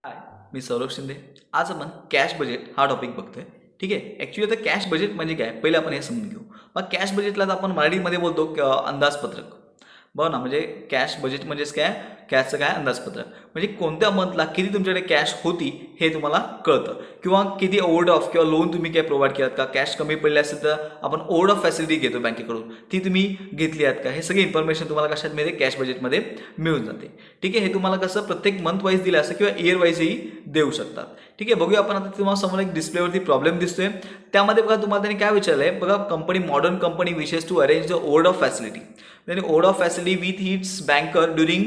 हाय, मी सौरभ शिंदे. आज आपण cash budget हा टॉपिक बघतोय. ठीक आहे. ॲक्च्युली आता कॅश बजेट म्हणजे काय, पहिले आपण हे समजून घेऊ. मग कॅश बजेटला तर आपण मराठीमध्ये बोलतो अंदाजपत्रक. बघ ना, म्हणजे कॅश बजेट म्हणजेच काय, कॅशचं काय अंदाजपत्रक. म्हणजे कोणत्या मंथला किती तुमच्याकडे कॅश होती हे तुम्हाला कळतं, किंवा किती ओव्हरड्राफ्ट किंवा लोन तुम्ही काय प्रोव्हाइड केलात का, कॅश कमी पडले असेल तर आपण ओव्हरड्राफ्ट फॅसिलिटी घेतो बँकेकडून, ती तुम्ही घेतली आहेत का, हे सगळे इन्फॉर्मेशन तुम्हाला कशात मिळते, कॅश बजेटमध्ये मिळून जाते. ठीक आहे. हे तुम्हाला कसं प्रत्येक मंथ वाईज दिलं असं किंवा इयर वाईजही देऊ शकतात. ठीक आहे. बघूया आपण आता तुम्हाला समोर एक डिस्प्लेवरती प्रॉब्लेम दिसतोय. त्यामध्ये बघा तुम्हाला त्यांनी काय विचारलंय, बघा company modern company wishes to arrange the overdraft facility. त्यांनी overdraft facility with its banker during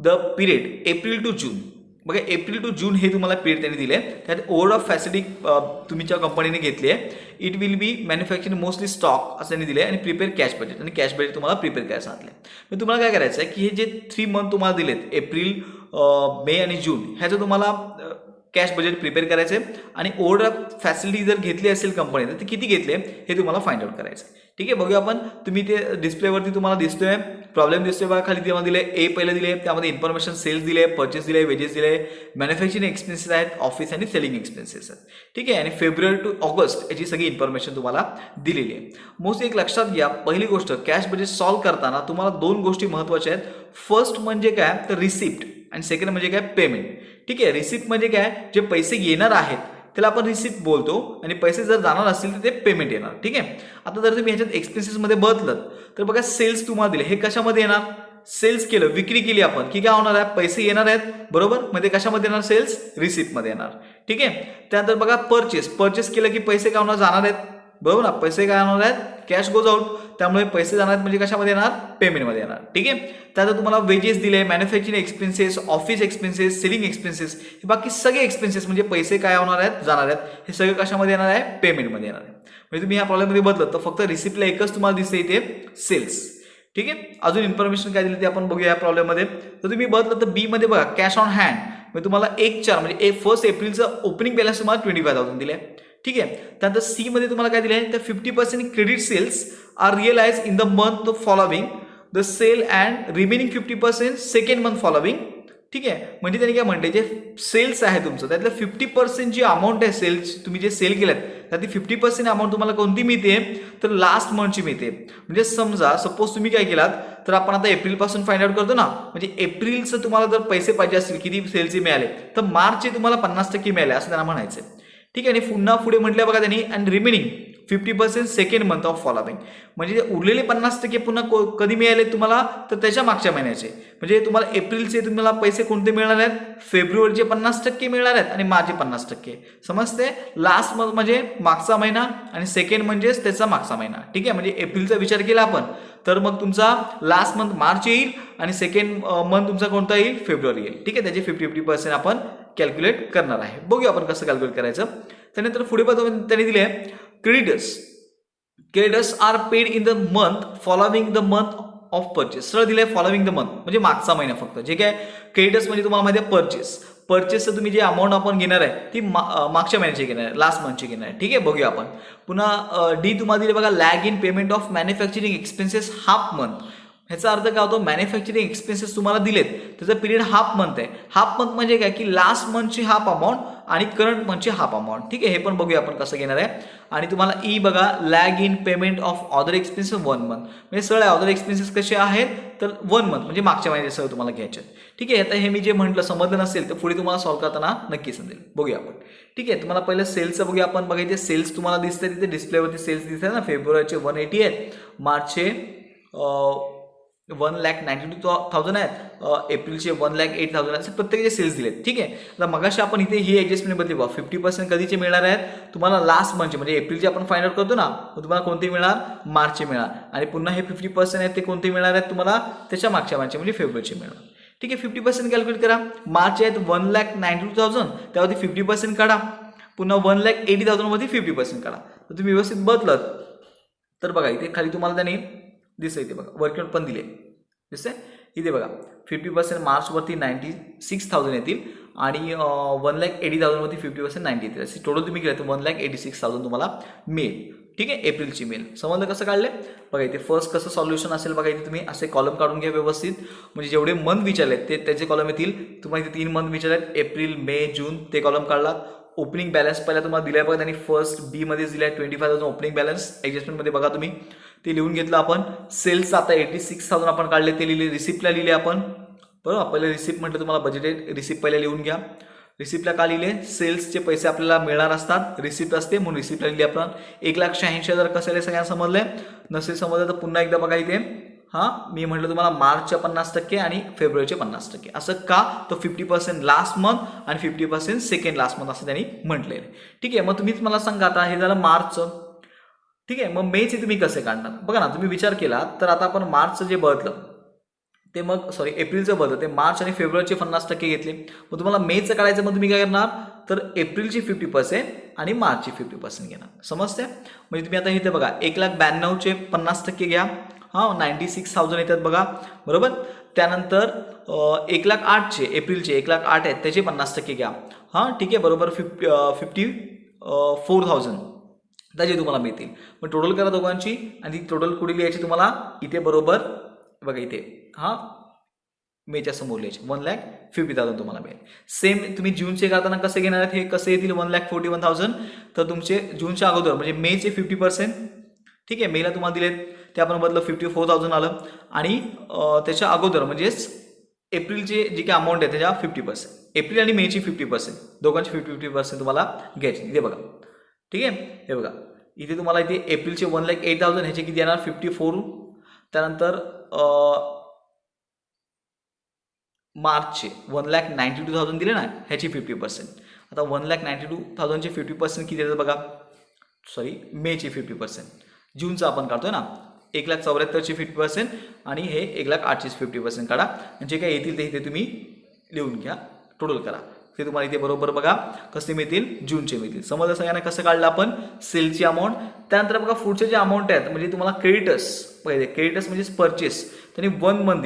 the period April to June. बघा एप्रिल टू जून हे तुम्हाला पिरियड त्यांनी दिले. त्यात ओव्हरड्राफ्ट फॅसिलिटी तुमच्या कंपनीने घेतली आहे. It will be manufacturing mostly stock असं त्यांनी दिले आणि प्रिपेअर कॅश बजेट, आणि कॅश बजेट तुम्हाला प्रिपेअर करायला सांगितलं. मग तुम्हाला काय करायचं आहे की हे जे 3 मंथ तुम्हाला दिलेत, एप्रिल, मे आणि जून, ह्याचं तुम्हाला कॅश बजेट प्रिपेअर करायचे आणि ओव्हरड्राफ्ट फॅसिलिटी जर घेतली असेल कंपनीने तर किती घेतले हे तुम्हाला फाइंड आउट करायचं. ठीक आहे. बघूया आपण. तुम्ही ते डिस्प्लेवरती तुम्हाला दिसतोय प्रॉब्लेम दिसतोय बघा. खाली तेव्हा दिले ए पहिलं दिले, त्यामध्ये इन्फॉर्मेशन सेल्स दिले, परचेस दिले, वेजेस दिले, मॅन्युफॅक्चरिंग एक्सपेन्सेस आहेत, ऑफिस आणि सेलिंग एक्सपेन्सेस आहेत. ठीक आहे. आणि फेब्रुवारी टू ऑगस्ट याची सगळी इन्फॉर्मेशन तुम्हाला दिलेली आहे. मोस्टली एक लक्षात घ्या, पहिली गोष्ट कॅश बजेट सॉल्व्ह करताना तुम्हाला 2 गोष्टी महत्त्वाच्या आहेत. फर्स्ट म्हणजे काय तर रिसिप्ट, आणि सेकंड म्हणजे काय पेमेंट. ठीक आहे. रिसिप्ट म्हणजे काय, जे पैसे येणार आहेत त्याला आपण रिसिप्ट बोलतो, आणि पैसे जर जाणार असतील तर ते पेमेंट येणार. ठीक आहे. आता जर तुम्ही ह्याच्यात एक्सपेन्सेसमध्ये बघितलं तर बघा सेल्स तुम्हाला दिले, हे कशामध्ये येणार, सेल्स केलं, विक्री केली आपण की काय होणार आहे, पैसे येणार आहेत बरोबर, मध्ये कशामध्ये येणार, सेल्स रिसिप्टमध्ये येणार. ठीक आहे. त्यानंतर बघा परचेस केलं की पैसे काय होणार, जाणार आहेत बरोबर ना, पैसे काय होणार आहेत, कॅश गोज आउट, त्यामुळे पैसे जाणार आहेत म्हणजे कशामध्ये येणार, पेमेंटमध्ये येणार. ठीक आहे. त्यानंतर तुम्हाला वेजेस दिले, manufacturing expenses, office expenses, selling expenses, हे बाकी सगळे एक्सपेन्सेस म्हणजे पैसे काय होणार आहेत, जाणार आहेत, हे सगळे कशामध्ये येणार आहे, पेमेंटमध्ये येणार आहे. म्हणजे तुम्ही ह्या प्रॉब्लेममध्ये बदलत तर फक्त रिसिप्टला एकच तुम्हाला दिसते इथे, सेल्स. ठीक आहे. अजून इन्फॉर्मेशन काय दिली ते आपण बघूया या प्रॉब्लेममध्ये. तर तुम्ही बघितलं तर बी मध्ये बघा कॅश ऑन हँड, म्हणजे तुम्हाला 1/4 म्हणजे 1 एप्रिलचं ओपनिंग बॅलन्स तुम्हाला 25,000 दिले. ठीक आहे. त्यानंतर सी मध्ये तुम्हाला काय दिले, तर 50% credit sales are realise in the month following the sale and remaining 50% second month following. ठीक आहे. म्हणजे त्यांनी काय म्हटले, जे सेल्स आहे तुमचं त्यातलं 50% जी अमाऊंट आहे, सेल्स तुम्ही जे सेल केल्यात त्यातली 50% अमाऊंट तुम्हाला कोणती मिळते, तर लास्ट मंथची मिळते. म्हणजे समजा सपोज तुम्ही काय केलात, तर आपण आता एप्रिलपासून फाइंड आउट करतो ना, म्हणजे एप्रिलचं तुम्हाला जर पैसे पाहिजे असतील किती सेलचे मिळाले, तर मार्चचे तुम्हाला 50% मिळाले असं त्यांना म्हणायचं. ठीक आहे. आणि पुन्हा पुढे म्हटलं बघा त्यांनी, and remaining 50% second month of following, म्हणजे उरलेले 50% पुन्हा कधी मिळाले तुम्हाला, तर त्याच्या मागच्या महिन्याचे. म्हणजे तुम्हाला एप्रिलचे तुम्हाला पैसे कोणते मिळणार आहेत, फेब्रुवारीचे 50% मिळणार आहेत आणि मार्चचे 50%. समजते. लास्ट मंथ म्हणजे मागचा महिना आणि सेकंड म्हणजेच त्याचा मागचा महिना. ठीक आहे. म्हणजे एप्रिलचा विचार केला आपण तर मग तुमचा लास्ट मंथ मार्च येईल आणि सेकंड मंथ तुमचा कोणता येईल, फेब्रुवारी येईल. ठीक आहे. त्याचे 50% आपण कॅल्क्युलेट करणार आहे. बघूया आपण कसं कॅल्क्युलेट करायचं. त्यानंतर पुढे त्यांनी दिले creditors are paid in the month following the month of purchase. सरळ दिले फॉलोविंग द मंथ म्हणजे मागचा महिना फक्त. जे काय क्रेडिटर्स म्हणजे तुम्हाला माहिती आहे परचेसचं तुम्ही जे अमाऊंट आपण घेणार आहे ती मागच्या महिन्याची घेणार आहे, लास्ट मंथची घेणार आहे. ठीक आहे. बघूया आपण. पुन्हा डी तुम्हाला दिले बघा, lag in payment of manufacturing expenses half month. ह्याचा अर्थ काय होतो, मॅन्युफॅक्चरिंग एक्सपेन्सेस तुम्हाला दिलेत त्याचा पिरियड हाफ मंथ आहे. हाफ मंथ म्हणजे काय की लास्ट मंथची हाफ अमाऊंट आणि करंट मंथची हाफ अमाऊंट. ठीक आहे. हे पण बघूया आपण कसं घेणार आहे. आणि तुम्हाला ई बघा, lag in payment of other expenses 1 month, म्हणजे सरळ अदर एक्सपेन्सेस कसे आहेत, तर 1 मंथ म्हणजे मागच्या महिन्याचे सगळं तुम्हाला घ्यायचे. ठीक आहे. आता हे मी जे म्हटलं समजलं नसेल तर पुढे तुम्हाला सॉल्व्ह करताना नक्की समजेल. बघूया आपण. ठीक आहे. तुम्हाला पहिलं सेल्सचं बघूया आपण. बघायचे सेल्स तुम्हाला दिसते तिथे डिस्प्लेवरती सेल्स दिसतात ना, फेब्रुवारीचे 180 आहेत, मार्चचे 1,92,000 आहेत, एप्रिलचे 1,08,000 आहेत, प्रत्येकाचे सेल्स दिलेत. ठीक आहे. आता मगाशी आपण इथे ही ॲडजस्टमेंट बदली बघा, 50% कधीचे मिळणार आहेत तुम्हाला, लास्ट मंथचे म्हणजे एप्रिलचे आपण फाइंड आउट करतो ना, तुम्हाला कोणते मिळणार, मार्चचे मिळणार. आणि पुन्हा हे 50% आहेत ते कोणते मिळणार आहेत तुम्हाला, त्याच्या मागच्या मार्चचे म्हणजे फेब्रुवारीचे मिळणार. ठीक आहे. 50% कॅल्क्युलेट करा. मार्च आहेत 1,92,000, त्यावरती 50% काढा. पुन्हा 1,80,000 मध्ये 50% काढा. तर तुम्ही व्यवस्थित बदलत तर बघा इथे खाली तुम्हाला त्याने दिसतं, इथे बघा वर्कआउट पण दिले दिसते इथे बघा. 50% मार्चवरती 96,000 येतील आणि 1,80,000 वरती 50% 90 येतील. असे टोटल तुम्ही केलं तर 1,86,000 तुम्हाला मिळेल. ठीक आहे, एप्रिलची मेल. समजलं कसं काढले? बघा इथे फर्स्ट कसं सॉल्युशन असेल बघा, इथे तुम्ही असे कॉलम काढून घ्या व्यवस्थित, म्हणजे जेवढे मंथ विचारलेत ते त्याचे कॉलम येतील. तुम्हाला इथे 3 मंथ विचारलेत, एप्रिल, मे, जून, ते कॉलम काढलात. ओपनिंग बॅलन्स पहिला तुम्हाला दिलाय बघा, त्यांनी फर्स्ट बी मध्ये दिलाय 25,000 ओपनिंग बॅलन्स. ॲडजस्टमेंटमध्ये बघा तुम्ही ते लिहून घेतलं आपण. सेल्स आता 86,000 आपण काढले, ते लिहिले. रिसिप्टला लिहिले आपण, बरोबर. पहिले रिसिप्ट म्हटलं तुम्हाला बजेटेड रिसिप्ट पहिले लिहून घ्या. रिसिप्टला का लिहिले? सेल्सचे पैसे आपल्याला मिळणार असतात, रिसिप्ट असते म्हणून रिसिप्टला लिहिले आपण. 1,86,000 कसं आले सगळ्यांना समजलंय? नसेल समजलं तर पुन्हा एकदा बघा इथे. मी म्हटलं तुम्हाला मार्चच्या 50% आणि फेब्रुवारीचे 50%. असं का? तर 50% लास्ट मंथ आणि 50% सेकंड लास्ट मंथ असं त्यांनी म्हटलेलं आहे. ठीक आहे, मग तुम्हीच मला सांगा, आता हे झालं मार्चचं. ठीक आहे, मग मेचे तुम्ही कसे काढणार? बघा ना, तुम्ही विचार केला तर आता आपण मार्चचं जे बदलं ते मग एप्रिलचं बदल ते मार्च आणि फेब्रुवारीचे 50% घेतले. मग तुम्हाला मेचं काढायचं, मग तुम्ही काय करणार? तर एप्रिलची 50% आणि मार्चची 50% घेणार. समजते? म्हणजे तुम्ही आता इथे बघा 1,92,000चे 50% घ्या. 96,000 येतात बघा, बरोबर. त्यानंतर 1,08,000चे एप्रिलचे 1,08,000 आहेत त्याचे 50% घ्या. ठीक आहे, बरोबर. 54,000 त्याचे तुम्हाला मिळतील. मग टोटल करा दोघांची आणि ती टोटल कुठे लिहायची तुम्हाला? इथे बरोबर बघा इथे मेच्या समोर लिहायचे. 1,50,000 तुम्हाला मिळेल. सेम तुम्ही जूनचे करताना कसे घेणार आहेत? हे कसे येतील? 1,41,000. तर तुमचे जूनच्या अगोदर म्हणजे मेचे 50%. ठीक आहे, मेला तुम्हाला दिलेत ते आपण बदलं 54,000 आलं. आणि त्याच्या अगोदर म्हणजेच एप्रिलचे जी काही अमाऊंट आहे त्याच्या 50%. एप्रिल आणि मेची 50%, दोघांची 50% तुम्हाला घ्यायची. इथे बघा, ठीक आहे. हे बघा इथे तुम्हाला इथे एप्रिलचे 1,08,000 ह्याचे किती येणार? 54. त्यानंतर मार्चचे 1,92,000 दिले ना, ह्याची 50%. आता 1,92,000चे 50% किती येतात बघा? मेची 50%. जूनचं आपण काढतोय ना, 1,74,000ची 50% आणि हे 1,08,000ची 50% काढा. जे काय येतील ते इथे तुम्ही लिहून घ्या, टोटल करा. ते तुम्हाला इथे बरोबर बघा कसे मिळतील? जूनचे मिळतील. समजलं सगळ्यांना कसं काढलं आपण सेलची अमाऊंट? त्यानंतर बघा पुढचे जे अमाऊंट आहेत म्हणजे तुम्हाला क्रेडिटर्स, पहिले क्रेडिटर्स म्हणजे परचेस, त्यांनी 1 मंथ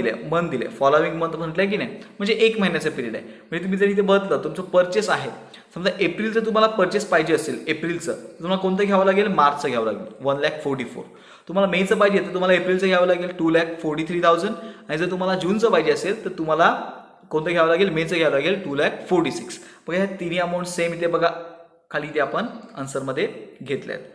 दिले, फॉलोविंग मंथ म्हटलंय की नाही, म्हणजे 1 महिन्याचा पिरियड आहे. म्हणजे तुम्ही जर इथे बघितलं तुमचं परचेस आहे, समजा एप्रिलचं तुम्हाला परचेस पाहिजे असेल एप्रिलचं, तर तुम्हाला कोणतं घ्यावं लागेल? मार्चचं घ्यावं लागेल 1,44,000. तुम्हाला मेचं पाहिजे तर तुम्हाला एप्रिलचं घ्यावं लागेल 2,43,000. आणि जर तुम्हाला जूनचं पाहिजे असेल तर तुम्हाला कोणतं घ्यावं लागेल? मेचं घ्यावं लागेल 2,46,000. बघा ह्या तिन्ही अमाऊंट सेम इथे बघा खाली ते आपण आन्सरमध्ये घेतल्या आहेत.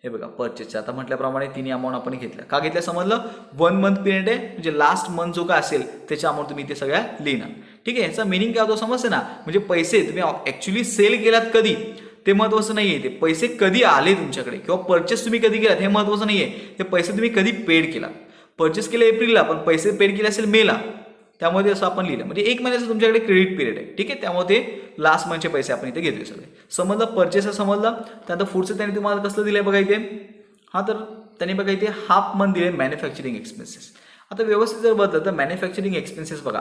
हे बघा परचेसच्या आता म्हटल्याप्रमाणे तिन्ही अमाऊंट आपण घेतल्या. का घेतल्या समजलं? 1 मंथ पिरियड आहे, म्हणजे लास्ट मंथ जो काय असेल त्याच्या अमाऊंट तुम्ही इथे सगळ्या लिहिणार. ठीक आहे, याचा मिनिंग काय होतो समजते ना? म्हणजे पैसे तुम्ही ॲक्च्युली सेल केलात कधी ते महत्त्वाचं नाही आहे, ते पैसे कधी आले तुमच्याकडे किंवा परचेस तुम्ही कधी केलात हे महत्त्वाचं नाही आहे. ते पैसे तुम्ही कधी पेड केला. परचेस केले एप्रिलला पण पैसे पेड केले असेल मेला, त्यामुळे असं आपण लिहिलं. म्हणजे 1 महिन्याचं तुमच्याकडे क्रेडिट पिरियड आहे. ठीक आहे, त्यामुळे ते लास्ट मंथचे पैसे आपण इथे घेतोय सगळे. समजलं? परचेस समजलं. त्यानंतर पुढचं त्यांनी तुम्हाला कसलं दिलंय बघा इथे. तर त्यांनी बघा इथे हाफ मंथ दिले मॅन्युफॅक्चरिंग एक्सपेन्सेस. आता व्यवस्थित जर बघितलं तर मॅन्युफॅक्चरिंग एक्सपेन्सेस बघा,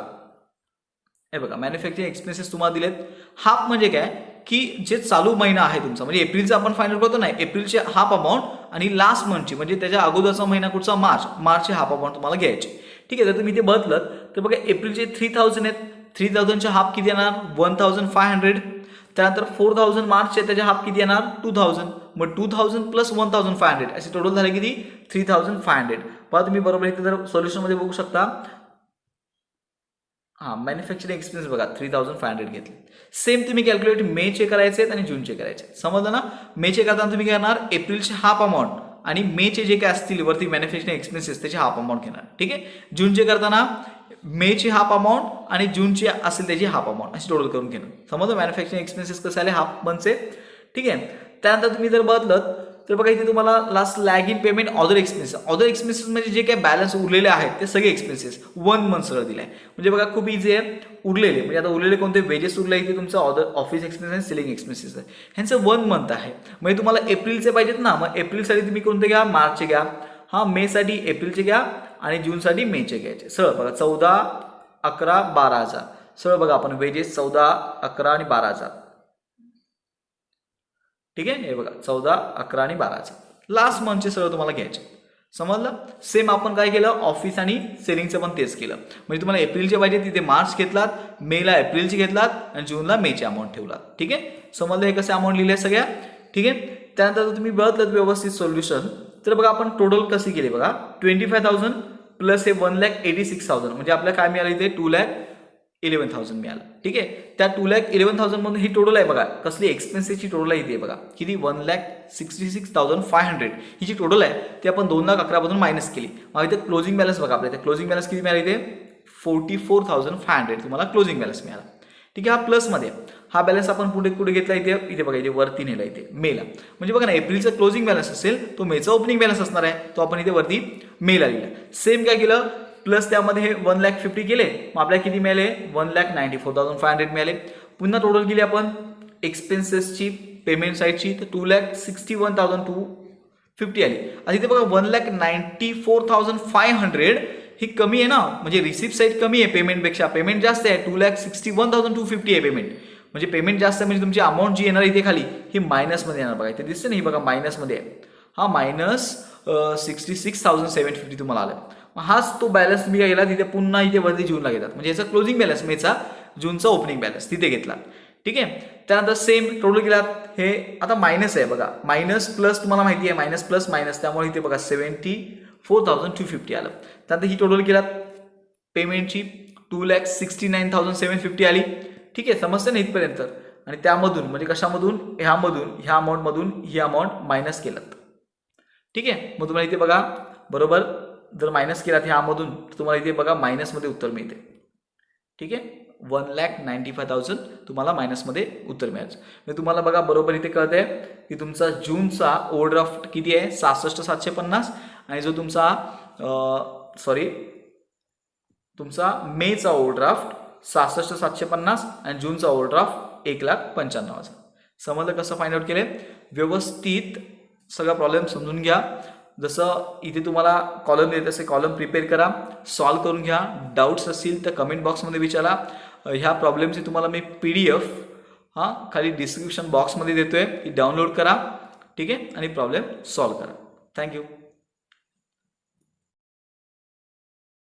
हे बघा मॅन्युफॅक्चरिंग एक्सपेन्सेस तुम्हाला दिलेत. हाफ म्हणजे काय की जे चालू महिना आहे तुमचा, म्हणजे एप्रिलचा आपण फायनल करतो ना, एप्रिलचे हाफ अमाऊंट आणि लास्ट मंथची म्हणजे त्याच्या अगोदरचा महिना कुठचा? मार्चचे हाफ अमाऊंट तुम्हाला घ्यायचे. ठीक आहे, जर तुम्ही इथे बघितलं तर बघा एप्रिलचे 3,000 आहेत, 3,000चे हाफ किती येणार? 1,500. त्यानंतर 4,000 मार्चचे त्याचे हाफ किती येणार? 2,000. मग 2,000 प्लस 1,500 असे टोटल झाले किती? 3,500. पहा तुम्ही बरोबर इथे जर सोल्युशनमध्ये बघू शकता. मॅन्युफॅक्चरिंग एक्सपेन्स बघा 3,500 घेतले. सेम तुम्ही कॅल्क्युलेट मेचे करायचे आहेत आणि जूनचे करायचे. समजलं ना? मेचे करताना तुम्ही काय करणार? एप्रिलचे हाफ अमाऊंट आणि मेचे जे काय असतील वरती मॅन्युफॅक्चरिंग एक्सपेन्सेस त्याचे हाफ अमाऊंट घेणार. ठीक आहे, जूनचे करताना मेची हाफ अमाऊंट आणि जूनची असेल त्याची हाफ अमाऊंट अशी टोटल करून घेणार. समजलं? मॅन्युफॅक्चरिंग एक्सपेन्सेस कसे आले? हाफ मंथचे. ठीक आहे, त्यानंतर तुम्ही जर बघितलं तर बघा इथे तुम्हाला last lag in payment other expenses म्हणजे जे काही बॅलन्स उरलेले आहेत ते सगळे एक्सपेन्सेस 1 मंथ सरळ दिले आहे. म्हणजे बघा खूप इझी आहे. उरलेले म्हणजे आता उरलेले कोणते? वेजेस उरले इथे तुमचं ऑदर ऑफिस एक्सपेन्सेस आणि सेलिंग एक्सपेन्सेस आहे, ह्यांचं 1 मंथ आहे. म्हणजे तुम्हाला एप्रिलचे पाहिजेत ना, मग एप्रिलसाठी तुम्ही कोणते घ्या? मार्चचे घ्या. मेसाठी एप्रिलचे घ्या आणि जूनसाठी मेचे घ्यायचे. सरळ बघा 14, 11, 12,000. सरळ बघा आपण वेजेस 14, 11 आणि 12,000. ठीक आहे, हे बघा 14, 11 आणि 12,000 लास्ट मंथचे सरळ तुम्हाला घ्यायचे. समजलं? सेम आपण काय केलं? ऑफिस आणि सेलिंगचं पण तेच केलं. म्हणजे तुम्हाला एप्रिलचे पाहिजे तिथे मार्च घेतलात, मेला एप्रिलचे घेतलात आणि जूनला मेचे अमाऊंट ठेवलात. ठीक आहे, समजलं? हे कसे अमाऊंट लिहिले सगळ्या. ठीक आहे, त्यानंतर जर तुम्ही बघितलं व्यवस्थित सोल्युशन तर बघा आपण टोटल कशी केली बघा 25,000 प्लस हे 1,86,000 म्हणजे आपल्याला काय मिळालं इथे 2,11,000 मिळालं. ठीक आहे, त्या 2,11,000 मधून ही टोटल आहे बघा कसली एक्सपेन्सेसची टोटल आहे इथे बघा किती 1,66,500 ही जी टोटल आहे ती आपण 2,11,000 मधून मायनस केली. मग इथे क्लोजिंग बॅलन्स बघा आपल्या इथे क्लोजिंग बॅलन्स किती मिळाला इथे 44,500 तुम्हाला क्लोजिंग बॅलन्स मिळाला. ठीक आहे, हा प्लसमध्ये हा बॅलन्स आपण पुढे कुठे घेतला इथे बघा इथे वरती नेला इथे मेला म्हणजे बघा ना एप्रिलचा क्लोजिंग बॅलन्स असेल तो मेचा ओपनिंग बॅलन्स असणार आहे तो आपण इथे वरती मेला लिहिला. सेम काय केलं प्लस त्यामध्ये हे 1,50,000 केले मग आपल्याला किती मिळाले 1,94,500 मिळाले. पुन्हा टोटल केली आपण एक्सपेन्सेसची पेमेंट साईडची तर 2,61,250 आली. आणि इथे बघा 1,94,500 ही कमी आहे ना म्हणजे रिसिप्ट साईड कमी आहे पेमेंटपेक्षा पेमेंट जास्त आहे 2,61,250 आहे पेमेंट म्हणजे पेमेंट जास्त आहे म्हणजे तुमची अमाऊंट जी येणार इथे खाली ही मायनसमध्ये येणार बघा इथे दिसते ना ही बघा मायनसमध्ये आहे हा मायनस 66,750 तुम्हाला आलं. हाच तो बॅलन्स तुम्ही काय केला तिथे पुन्हा इथे वरती जूनला घेतात म्हणजे याचा क्लोजिंग बॅलन्स मेचा जूनचा ओपनिंग बॅलन्स तिथे घेतला. ठीक आहे, त्यानंतर सेम टोटल केलात हे आता मायनस आहे बघा मायनस प्लस तुम्हाला माहिती आहे मायनस प्लस मायनस त्यामुळे इथे बघा 74,250 आलं. त्यानंतर ही टोटल केलात पेमेंटची 2,69,750 आली. ठीक आहे, समजतं ना इथपर्यंत आणि त्यामधून म्हणजे कशामधून ह्या अमाऊंटमधून ही अमाऊंट मायनस केलात. ठीक आहे, मग तुम्हाला इथे बघा बरोबर जर मायनस केलात ह्यामधून तर तुम्हाला इथे बघा मायनसमध्ये उत्तर मिळते. ठीक आहे, 1,95,000 तुम्हाला मायनसमध्ये उत्तर मिळायचं म्हणजे तुम्हाला बघा बरोबर इथे कळत आहे की तुमचा जूनचा ओव्हरड्राफ्ट किती आहे 66,750 आणि जो तुमचा मेचा ओव्हरड्राफ्ट 66,750 आणि जूनचा ओव्हरड्राफ्ट 1,95,000. समजलं कसं फाइंड आउट केले व्यवस्थित सगळा प्रॉब्लेम समजून घ्या. जसं इथे तुम्हाला कॉलम देत असे कॉलम प्रिपेअर करा सॉल्व करून घ्या. डाऊट्स असतील तर कमेंट बॉक्समध्ये विचारा. ह्या प्रॉब्लेमची तुम्हाला मी PDF खाली डिस्क्रिप्शन बॉक्समध्ये देतोय ती डाउनलोड करा. ठीक आहे, आणि प्रॉब्लेम सॉल्व करा. थँक्यू.